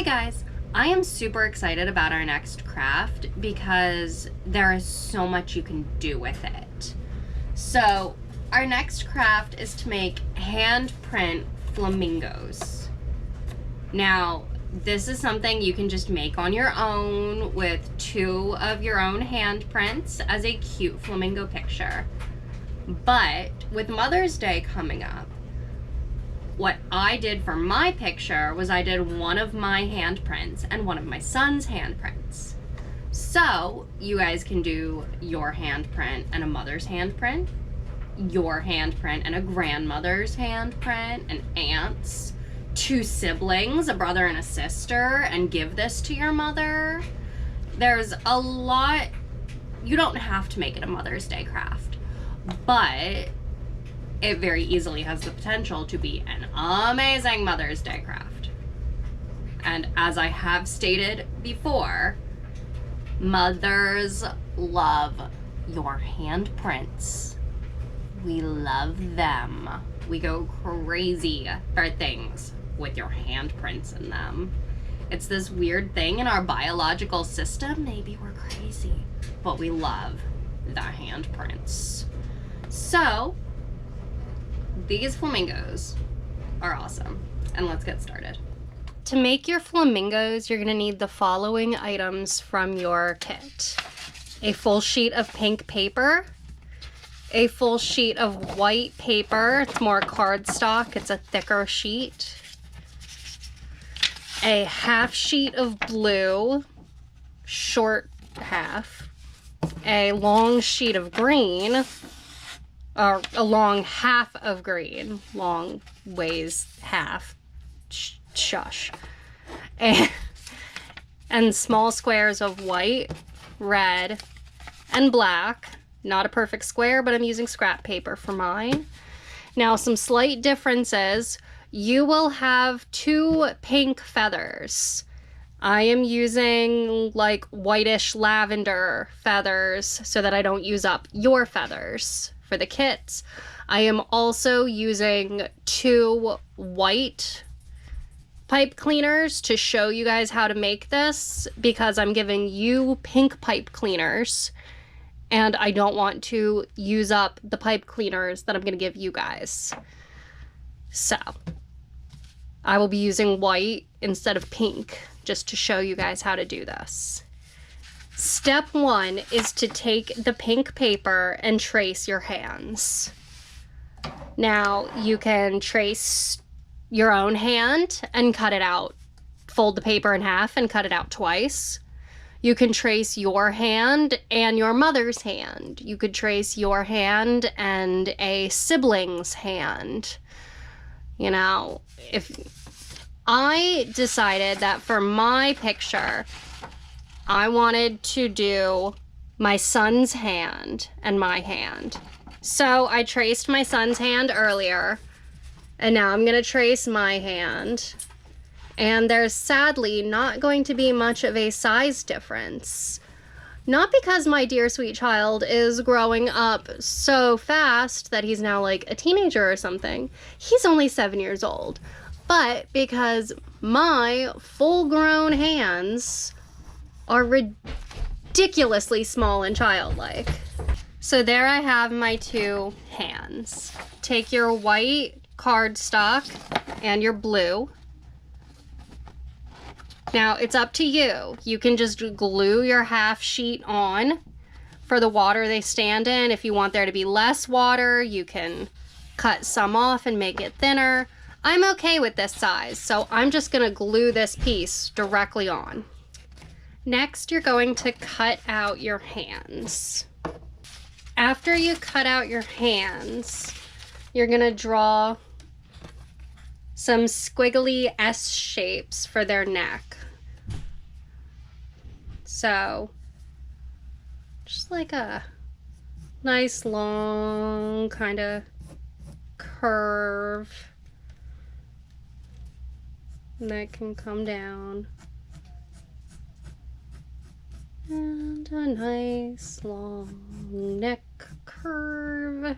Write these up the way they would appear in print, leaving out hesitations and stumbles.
guys, I am super excited about our next craft because there is so much you can do with it. So our next craft is to make handprint flamingos. Now, this is something you can just make on your own with 2 of your own handprints as a cute flamingo picture. But with Mother's Day coming up, what I did for my picture was I did one of my handprints and one of my son's handprints. So you guys can do your handprint and a mother's handprint, your handprint and a grandmother's handprint, an aunt's, 2 siblings, a brother and a sister, and give this to your mother. There's a lot. You don't have to make it a Mother's Day craft, but it very easily has the potential to be an amazing Mother's Day craft. And as I have stated before, mothers love your handprints. We love them. We go crazy for things with your handprints in them. It's this weird thing in our biological system. Maybe we're crazy, but we love the handprints. So these flamingos are awesome, and let's get started. To make your flamingos, you're gonna need the following items from your kit: a full sheet of pink paper, a full sheet of white paper, it's more cardstock, it's a thicker sheet, a half sheet of blue, short half, a long sheet of green, or a long half of green, long weighs half, shush, and small squares of white, red, and black. Not a perfect square, but I'm using scrap paper for mine. Now, some slight differences. You will have 2 pink feathers. I am using like whitish lavender feathers so that I don't use up your feathers for the kits. I am also using 2 white pipe cleaners to show you guys how to make this, because I'm giving you pink pipe cleaners and I don't want to use up the pipe cleaners that I'm going to give you guys. So I will be using white instead of pink just to show you guys how to do this. Step 1 is to take the pink paper and trace your hands. Now, you can trace your own hand and cut it out. Fold the paper in half and cut it out twice. You can trace your hand and your mother's hand. You could trace your hand and a sibling's hand. You know, if I decided that for my picture, I wanted to do my son's hand and my hand. So I traced my son's hand earlier, and now I'm going to trace my hand. And there's sadly not going to be much of a size difference. Not because my dear sweet child is growing up so fast that he's now like a teenager or something. He's only 7 years old. But because my full-grown hands are ridiculously small and childlike. So there I have my 2 hands. Take your white cardstock and your blue. Now it's up to you. You can just glue your half sheet on for the water they stand in. If you want there to be less water, you can cut some off and make it thinner. I'm okay with this size, so I'm just gonna glue this piece directly on. Next, you're going to cut out your hands. After you cut out your hands, you're gonna draw some squiggly S shapes for their neck. So, just like a nice long kind of curve that can come down. And a nice long neck curve.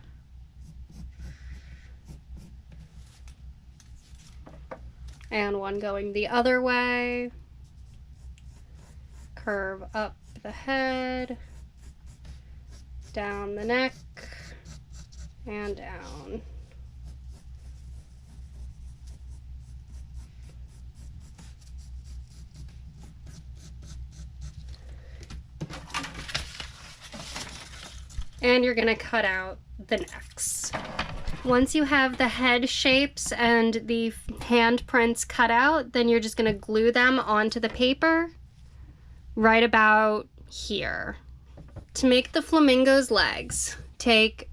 And one going the other way. Curve up the head, down the neck, and down. And you're going to cut out the necks. Once you have the head shapes and the handprints cut out, then you're just going to glue them onto the paper right about here. To make the flamingo's legs, take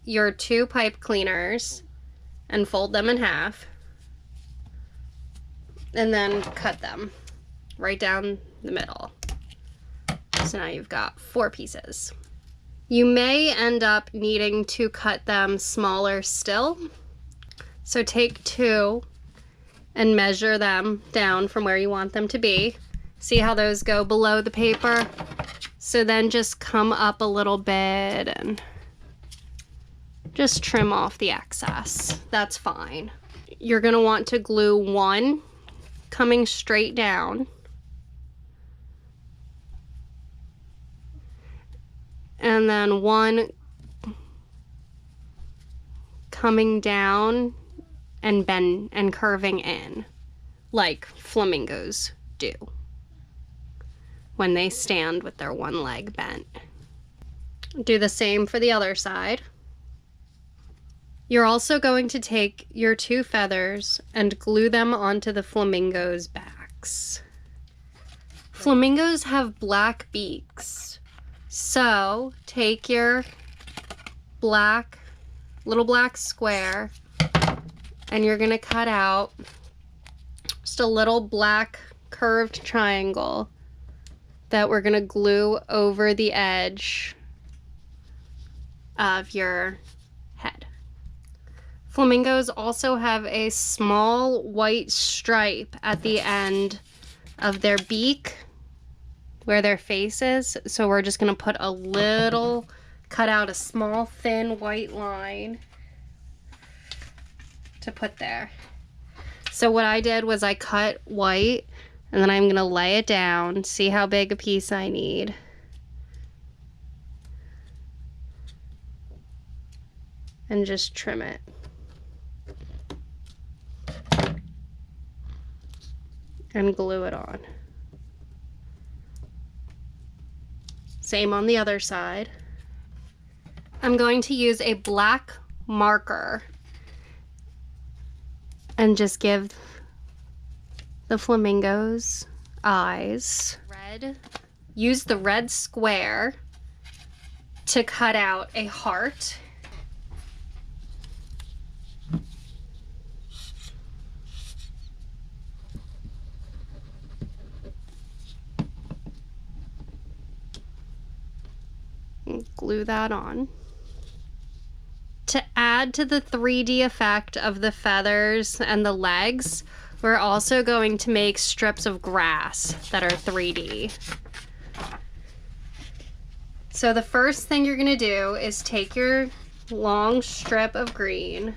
your 2 pipe cleaners and fold them in half, and then cut them right down the middle. So now you've got 4 pieces. You may end up needing to cut them smaller still. So take 2 and measure them down from where you want them to be. See how those go below the paper? So then just come up a little bit and just trim off the excess. That's fine. You're going to want to glue 1 coming straight down. And then 1 coming down and bend and curving in, like flamingos do when they stand with their 1 leg bent. Do the same for the other side. You're also going to take your 2 feathers and glue them onto the flamingos' backs. Flamingos have black beaks. So take your little black square, and you're gonna cut out just a little black curved triangle that we're gonna glue over the edge of your head. Flamingos also have a small white stripe at the end of their beak where their face is, so we're just gonna put cut out a small thin white line to put there. So what I did was I cut white, and then I'm gonna lay it down, see how big a piece I need. And just trim it. And glue it on. Same on the other side. I'm going to use a black marker and just give the flamingos eyes. Use the red square to cut out a heart. Glue that on. To add to the 3D effect of the feathers and the legs, we're also going to make strips of grass that are 3D. So the first thing you're going to do is take your long strip of green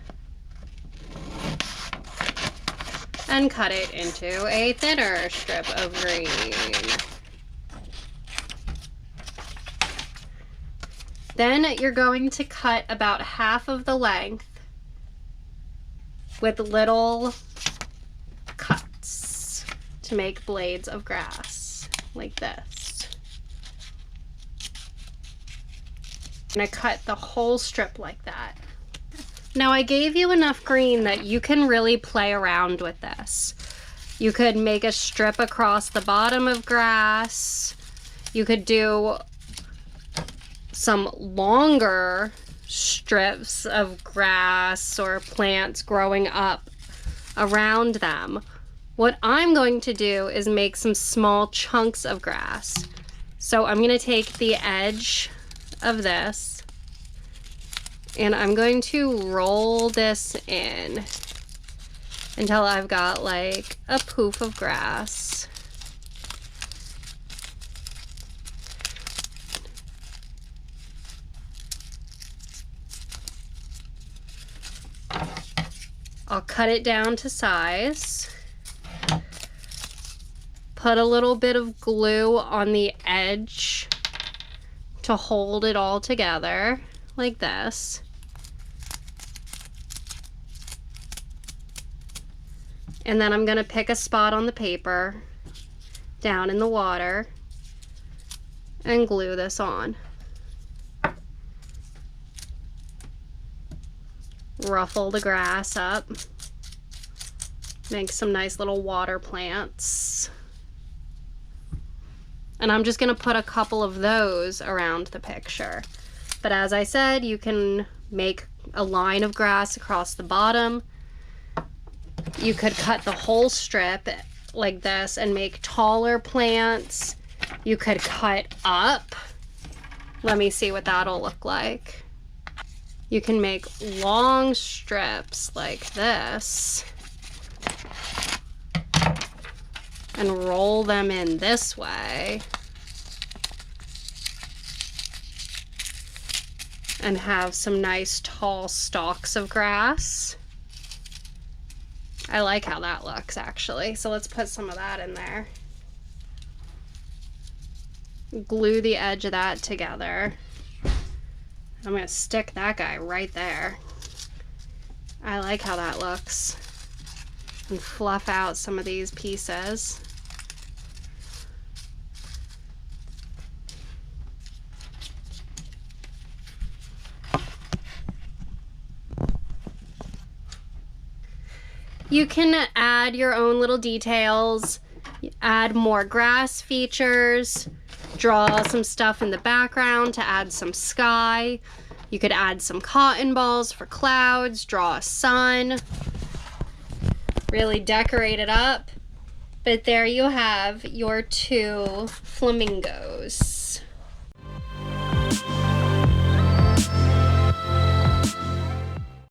and cut it into a thinner strip of green. Then you're going to cut about half of the length with little cuts to make blades of grass, like this. I'm gonna cut the whole strip like that. Now I gave you enough green that you can really play around with this. You could make a strip across the bottom of grass. You could do some longer strips of grass or plants growing up around them. What I'm going to do is make some small chunks of grass. So I'm going to take the edge of this and I'm going to roll this in until I've got like a poof of grass. I'll cut it down to size. Put a little bit of glue on the edge to hold it all together, like this. And then I'm gonna pick a spot on the paper, down in the water, and glue this on. Ruffle the grass up. Make some nice little water plants. And I'm just gonna put a couple of those around the picture. But as I said, you can make a line of grass across the bottom. You could cut the whole strip like this and make taller plants. You could cut up. Let me see what that'll look like. You can make long strips like this and roll them in this way and have some nice tall stalks of grass. I like how that looks, actually. So let's put some of that in there. Glue the edge of that together. I'm gonna stick that guy right there. I like how that looks. And fluff out some of these pieces. You can add your own little details, add more grass features, draw some stuff in the background to add some sky. You could add some cotton balls for clouds, draw a sun, really decorate it up. But there you have your 2 flamingos.